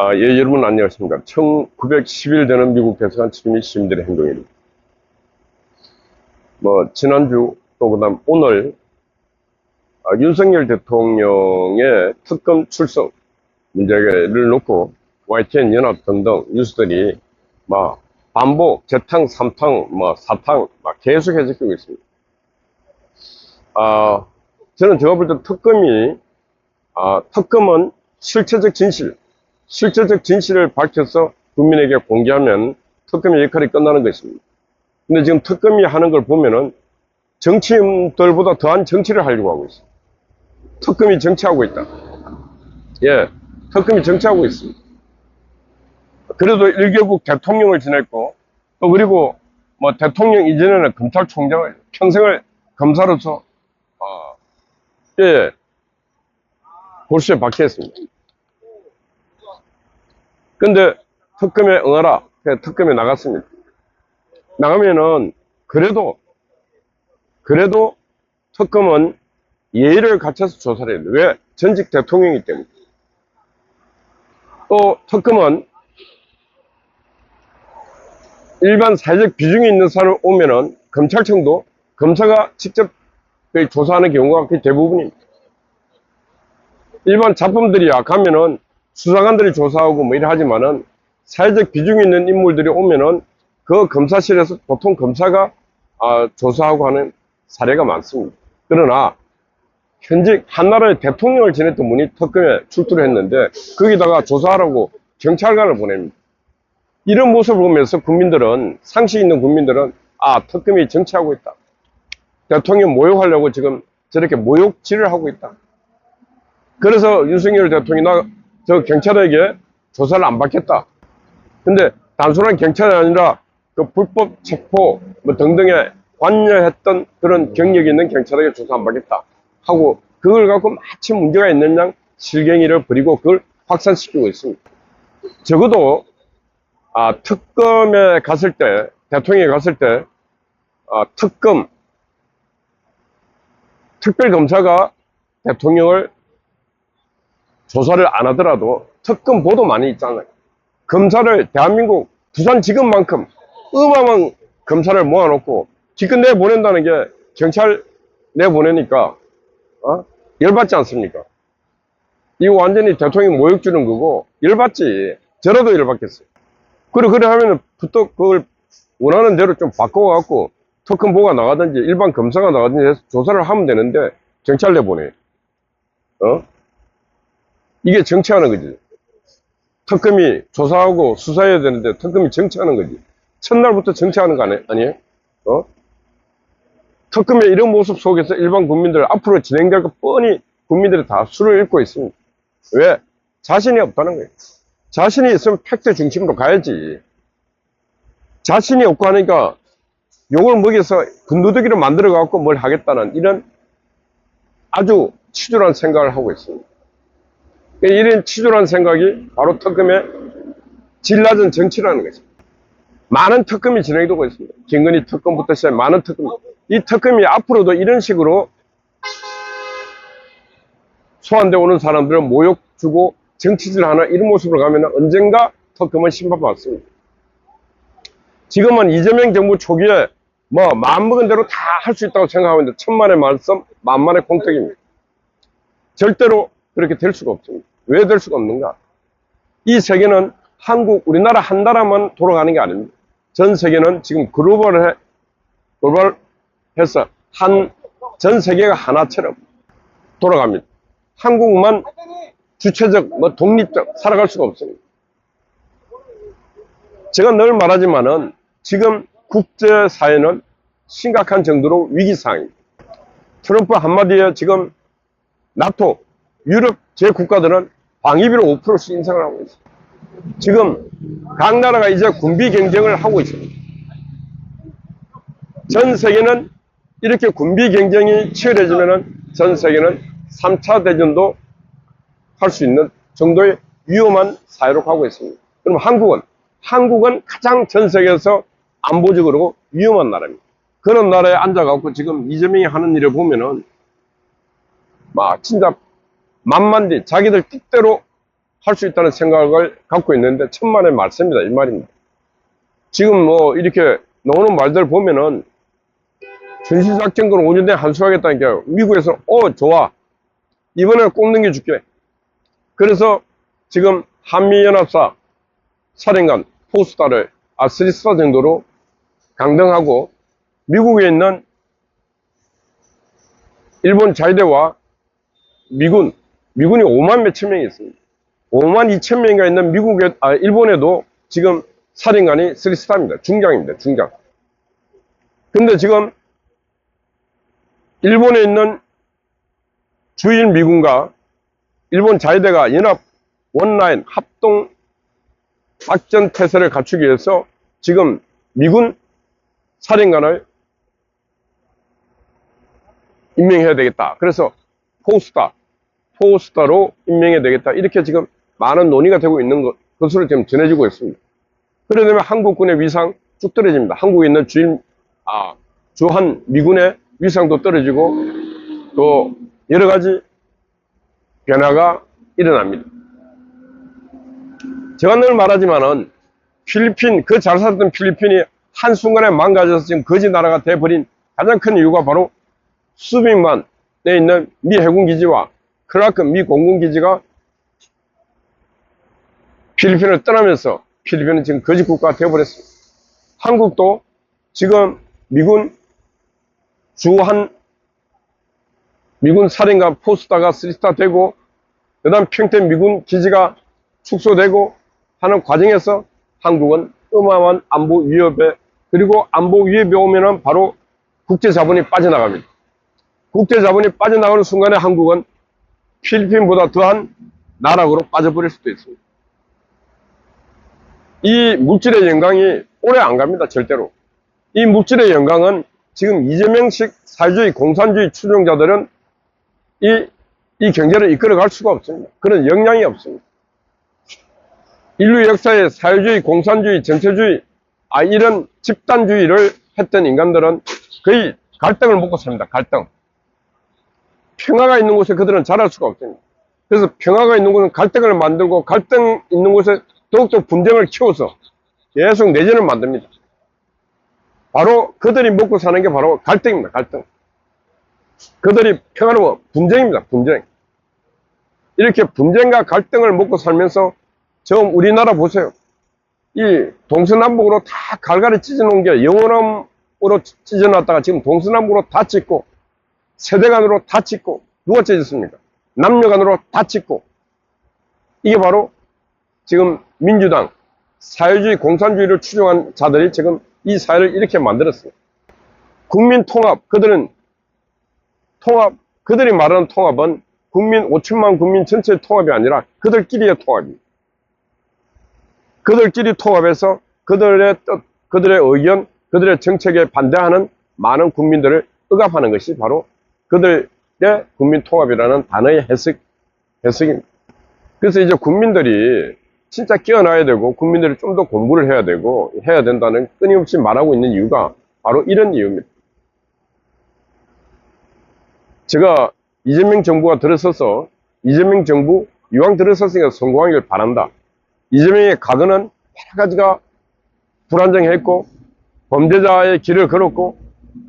예, 여러분 안녕하십니까. 1910일 되는 미국 대사관 출입 시민들의 행동입니다. 지난주 또 그다음 오늘 윤석열 대통령의 특검 출석 문제를 놓고 YTN 연합 등등 뉴스들이 반복, 재탕, 삼탕, 사탕 계속 해적되고 있습니다. 저는 제가 볼 때 특검은 실체적 진실을 밝혀서 국민에게 공개하면 특검의 역할이 끝나는 것입니다. 근데 지금 특검이 하는 걸 보면은 정치인들보다 더한 정치를 하려고 하고 있어요. 특검이 정치하고 있다. 예, 특검이 정치하고 있습니다. 그래도 1개국 대통령을 지냈고, 또 그리고 대통령 이전에는 검찰총장을 평생을 검사로서, 골수에 박혀있습니다. 근데 특검에 응하라. 특검에 나갔습니다. 나가면은 그래도 특검은 예의를 갖춰서 조사를 해야 돼요. 왜? 전직 대통령이기 때문에. 또 특검은 일반 사회적 비중이 있는 사람을 오면은 검찰청도 검사가 직접 조사하는 경우가 거의 대부분입니다. 일반 잡범들이야 가면은 수사관들이 조사하고 이래 하지만은 사회적 비중이 있는 인물들이 오면은 그 검사실에서 보통 검사가 조사하고 하는 사례가 많습니다. 그러나 현직 한나라의 대통령을 지냈던 분이 특검에 출두를 했는데 거기다가 조사하라고 경찰관을 보냅니다. 이런 모습을 보면서 상식 있는 국민들은 특검이 정치하고 있다. 대통령 모욕하려고 지금 저렇게 모욕질을 하고 있다. 그래서 윤석열 대통령이 저 경찰에게 조사를 안 받겠다. 근데 단순한 경찰이 아니라 그 불법 체포 등등에 관여했던 그런 경력이 있는 경찰에게 조사 안 받겠다 하고 그걸 갖고 마치 문제가 있는 양 실갱이를 벌이고 그걸 확산시키고 있습니다. 적어도 특검에 갔을 때, 대통령이 갔을 때 특별검사가 대통령을 조사를 안 하더라도 특검 보도 많이 있잖아요. 검사를 대한민국 부산지검만큼 어마어마한 검사를 모아놓고 기껏 내보낸다는 게 경찰 내보내니까 열받지 않습니까? 이거 완전히 대통령 모욕 주는 거고 열받지. 저라도 열받겠어요. 그래 하면은 그걸 원하는 대로 좀 바꿔갖고 특검 보가 나가든지 일반 검사가 나가든지 해서 조사를 하면 되는데 경찰 내보내. 이게 정치하는 거지. 특검이 조사하고 수사해야 되는데 특검이 정치하는 거지. 첫날부터 정치하는 거 아니에요? 특검의 이런 모습 속에서 일반 국민들 앞으로 진행될 거 뻔히 국민들이 다 수를 읽고 있습니다. 왜? 자신이 없다는 거예요. 자신이 있으면 팩트 중심으로 가야지. 자신이 없고 하니까 욕을 먹여서 군두더기를 만들어 갖고 뭘 하겠다는 이런 아주 치졸한 생각을 하고 있습니다. 이런 치졸한 생각이 바로 특검의 질 낮은 정치라는 거죠. 많은 특검이 진행되고 있습니다. 김건희 특검부터 시작해 많은 특검. 이 특검이 앞으로도 이런 식으로 소환되어 오는 사람들은 모욕 주고 정치질 하는 이런 모습으로 가면 언젠가 특검은 심판받습니다. 지금은 이재명 정부 초기에 마음먹은 대로 다 할 수 있다고 생각하고 있는데 천만의 말씀, 만만의 공덕입니다. 절대로 그렇게 될 수가 없습니다. 왜 될 수가 없는가? 이 세계는 우리나라 한 나라만 돌아가는 게 아닙니다. 전 세계는 지금 글로벌해서 전 세계가 하나처럼 돌아갑니다. 한국만 주체적, 독립적 살아갈 수가 없습니다. 제가 늘 말하지만은 지금 국제사회는 심각한 정도로 위기상황입니다. 트럼프 한마디에 지금 나토, 유럽 제국가들은 방위비를 5%씩 인상을 하고 있습니다. 지금 각 나라가 이제 군비 경쟁을 하고 있습니다. 전 세계는 이렇게 군비 경쟁이 치열해지면은 전 세계는 3차 대전도 할 수 있는 정도의 위험한 사회로 가고 있습니다. 그럼 한국은 가장 전 세계에서 안보적으로 위험한 나라입니다. 그런 나라에 앉아갖고 지금 이재명이 하는 일을 보면은 진짜 만만디 자기들 뜻대로 할 수 있다는 생각을 갖고 있는데 천만의 말씀이다 이 말입니다. 지금 뭐 이렇게 나오는 말들 보면은 전시작전권 5년 내에 한수하겠다니까 미국에서 좋아 이번에 꼭 넘겨줄게. 그래서 지금 한미연합사 사령관 포스타를 스리스타 정도로 강등하고 미국에 있는 일본 자위대와 미군이 5만 몇천 명이 있습니다. 5만 2천 명인가 있는 일본에도 지금 사령관이 스리스타입니다. 중장입니다. 중장. 근데 지금 일본에 있는 주일 미군과 일본 자위대가 연합 원라인 합동 작전 태세를 갖추기 위해서 지금 미군 사령관을 임명해야 되겠다. 그래서 포스타로 임명해야 되겠다. 이렇게 지금 많은 논의가 되고 있는 것으로 지금 전해지고 있습니다. 그러려면 한국군의 위상 쭉 떨어집니다. 한국에 있는 주한 미군의 위상도 떨어지고 또 여러 가지 변화가 일어납니다. 제가 늘 말하지만은 그 잘 살았던 필리핀이 한순간에 망가져서 지금 거지 나라가 돼버린 가장 큰 이유가 바로 수빅만에 있는 미 해군기지와 클라크 미 공군기지가 필리핀을 떠나면서 필리핀은 지금 거지 국가가 되어버렸습니다. 한국도 지금 미군 사령관 포스타가 스리스타 되고 그 다음 평택 미군 기지가 축소되고 하는 과정에서 한국은 어마어마한 안보 위협에 그리고 안보 위협이 오면은 바로 국제 자본이 빠져나갑니다. 국제 자본이 빠져나가는 순간에 한국은 필리핀보다 더한 나락으로 빠져버릴 수도 있습니다. 이 물질의 영광이 오래 안 갑니다. 절대로. 이 물질의 영광은 지금 이재명식 사회주의 공산주의 추종자들은 이 경제를 이끌어갈 수가 없습니다. 그런 역량이 없습니다. 인류 역사에 사회주의, 공산주의, 전체주의, 이런 집단주의를 했던 인간들은 거의 갈등을 먹고 삽니다. 갈등. 평화가 있는 곳에 그들은 자랄 수가 없습니다. 그래서 평화가 있는 곳은 갈등을 만들고 갈등 있는 곳에 더욱더 분쟁을 키워서 계속 내전을 만듭니다. 바로 그들이 먹고 사는 게 바로 갈등입니다. 갈등. 그들이 평화로워 분쟁입니다. 분쟁. 이렇게 분쟁과 갈등을 먹고 살면서 지금 우리나라 보세요. 이 동서남북으로 다 갈갈이 찢어놓은 게 영원함으로 찢어놨다가 지금 동서남북으로 다 찢고 세대 간으로 다 찢고 누가 찢었습니까? 남녀 간으로 다 찢고 이게 바로 지금 민주당 사회주의 공산주의를 추종한 자들이 지금 이 사회를 이렇게 만들었어요. 국민 통합 그들이 말하는 통합은 5천만 국민 전체의 통합이 아니라 그들끼리의 통합입니다. 그들끼리 통합해서 그들의 뜻, 그들의 의견, 그들의 정책에 반대하는 많은 국민들을 억압하는 것이 바로 그들의 국민 통합이라는 단어의 해석입니다. 그래서 이제 국민들이 진짜 깨어나야 되고 국민들이 좀 더 공부를 해야 된다는 끊임없이 말하고 있는 이유가 바로 이런 이유입니다. 제가 이재명 정부가 들어서서 이재명 정부 이왕 들어섰으니까 성공하기를 바란다. 이재명의 과거는 여러 가지가 불안정했고 범죄자의 길을 걸었고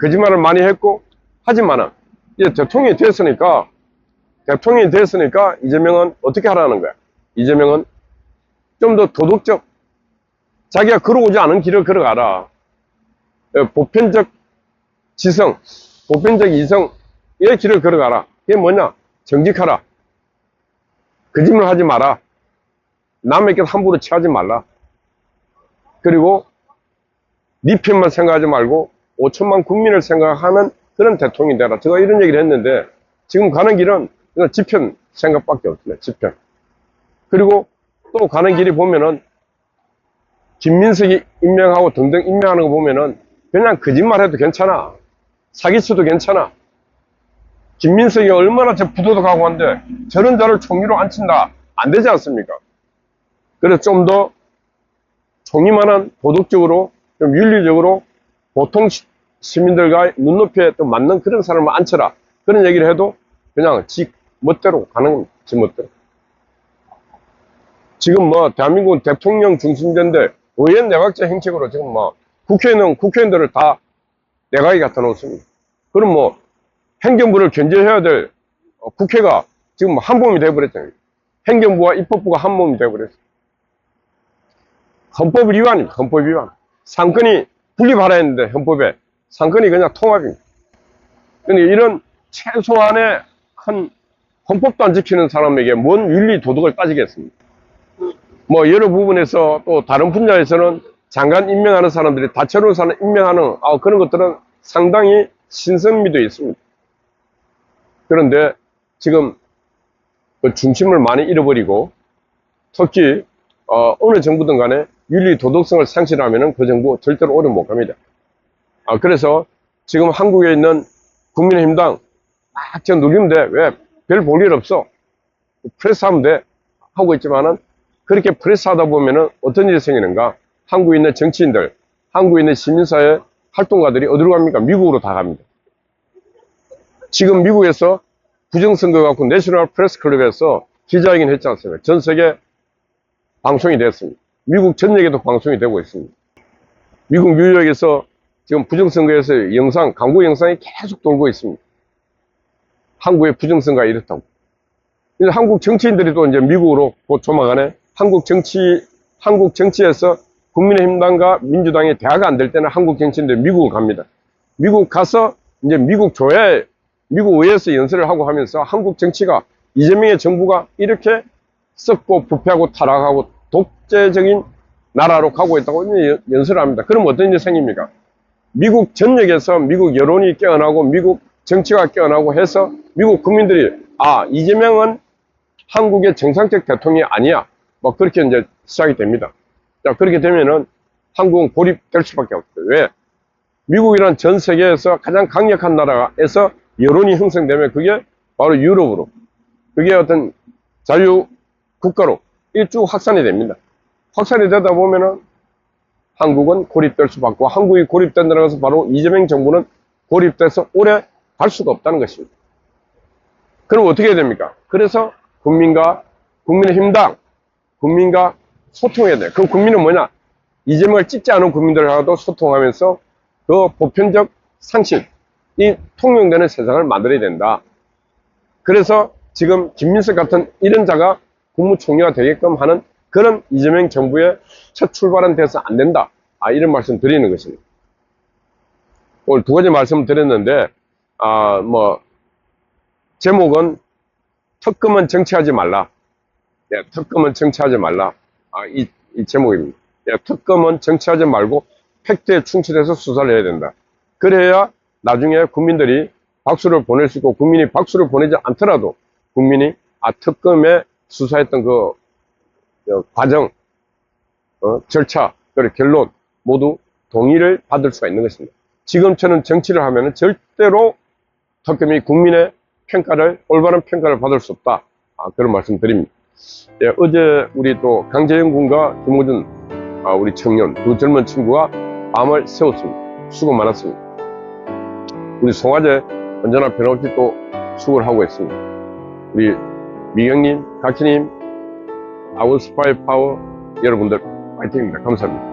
거짓말을 많이 했고 하지만은 이제 대통령이 됐으니까 이재명은 어떻게 하라는 거야? 이재명은 좀 더 도덕적 자기가 걸어오지 않은 길을 걸어가라. 보편적 지성, 보편적 이성 의 길을 걸어가라. 그게 뭐냐? 정직하라. 거짓말 하지 마라. 남에게 함부로 취하지 말라. 그리고 네 편만 생각하지 말고 5천만 국민을 생각하는 그런 대통령이 되라. 제가 이런 얘기를 했는데 지금 가는 길은 그냥 지편 생각밖에 없습니다. 지편. 그리고 또 가는 길이 보면은 김민석이 임명하고 등등 임명하는 거 보면은 그냥 거짓말해도 괜찮아. 사기쳐도 괜찮아. 김민석이 얼마나 부도덕하고 한데 저런 자를 총리로 앉힌다. 안 되지 않습니까? 그래서 좀 더 총리만한 도덕적으로 좀 윤리적으로 보통 시민들과 눈높이에 또 맞는 그런 사람을 앉혀라. 그런 얘기를 해도 그냥 지 멋대로 가는 겁니다. 지 멋대로. 지금 뭐 대한민국은 대통령 중심제인데 의원 내각제 행책으로 지금 뭐 국회의원 국회의원들을 다 내각이 갖다 놓습니다. 그럼 뭐 행정부를 견제해야 될 국회가 지금 한 몸이 되어버렸잖아요. 행정부와 입법부가 한 몸이 되어버렸어요. 헌법 위반입니다. 헌법 위반. 상권이 분립하라 했는데 헌법에 상권이 그냥 통합입니다. 근데 이런 최소한의 큰 헌법도 안 지키는 사람에게 뭔 윤리 도덕을 따지겠습니까? 뭐 여러 부분에서 또 다른 분야에서는 장관 임명하는 사람들이 다채로운 사람 임명하는 그런 것들은 상당히 신선미도 있습니다. 그런데 지금 그 중심을 많이 잃어버리고 특히 어느 정부든 간에 윤리 도덕성을 상실하면 그 정부 절대로 오래 못 갑니다. 그래서 지금 한국에 있는 국민의힘당 막 지금 누리는데 왜 별 볼 일 없어 프레스 하면 돼 하고 있지만은 그렇게 프레스 하다 보면은 어떤 일이 생기는가? 한국에 있는 정치인들, 한국에 있는 시민사회 활동가들이 어디로 갑니까? 미국으로 다 갑니다. 지금 미국에서 부정선거 갖고 내셔널 프레스 클럽에서 기자회견 했지 않습니까? 전 세계 방송이 됐습니다. 미국 전역에도 방송이 되고 있습니다. 미국 뉴욕에서 지금 부정선거에서 영상, 광고 영상이 계속 돌고 있습니다. 한국의 부정선거가 이렇다고. 한국 정치인들이 또 이제 미국으로 곧 조만간에 한국 정치에서 국민의힘당과 민주당이 대화가 안 될 때는 한국 정치인들이 미국을 갑니다. 미국 가서 이제 미국 의회에서 연설을 하고 하면서 한국 정치가 이재명의 정부가 이렇게 썩고 부패하고 타락하고 독재적인 나라로 가고 있다고 연설을 합니다. 그럼 어떤 일이 생깁니까? 미국 전역에서 미국 여론이 깨어나고 미국 정치가 깨어나고 해서 미국 국민들이 이재명은 한국의 정상적 대통령이 아니야. 뭐 그렇게 이제 시작이 됩니다. 자, 그렇게 되면은 한국은 고립될 수밖에 없어요. 왜? 미국이란 전 세계에서 가장 강력한 나라에서 여론이 형성되면 그게 바로 유럽으로, 그게 어떤 자유 국가로 쭉 확산이 됩니다. 확산이 되다 보면은 한국은 고립될 수밖에 없고, 한국이 고립된다는 것은 바로 이재명 정부는 고립돼서 오래 갈 수가 없다는 것입니다. 그럼 어떻게 해야 됩니까? 그래서 국민의힘당, 국민과 소통해야 돼요. 그 국민은 뭐냐? 이재명을 찍지 않은 국민들하고도 소통하면서 그 보편적 상식, 이 통용되는 세상을 만들어야 된다. 그래서 지금 김민석 같은 이런 자가 국무총리가 되게끔 하는 그런 이재명 정부의 첫 출발은 돼서 안 된다. 이런 말씀 드리는 것입니다. 오늘 두 가지 말씀 드렸는데, 제목은 특검은 정치하지 말라. 특검은 정치하지 말라. 이 제목입니다. 특검은 정치하지 말고 팩트에 충실해서 수사를 해야 된다. 그래야 나중에 국민들이 박수를 보낼 수 있고, 국민이 박수를 보내지 않더라도 국민이 특검에 수사했던 그 과정, 절차, 그리고 결론 모두 동의를 받을 수가 있는 것입니다. 지금처럼 정치를 하면 절대로 특검이 국민의 평가를, 올바른 평가를 받을 수 없다. 그런 말씀 드립니다. 어제 우리 또 강재영 군과 김호준 우리 청년, 두 젊은 친구가 밤을 새웠습니다. 수고 많았습니다. 우리 송화제 언제나 변함없이 또 수고를 하고 있습니다. 우리 미경님, 각희님, 아웃스파이 파워 여러분들 파이팅입니다. 감사합니다.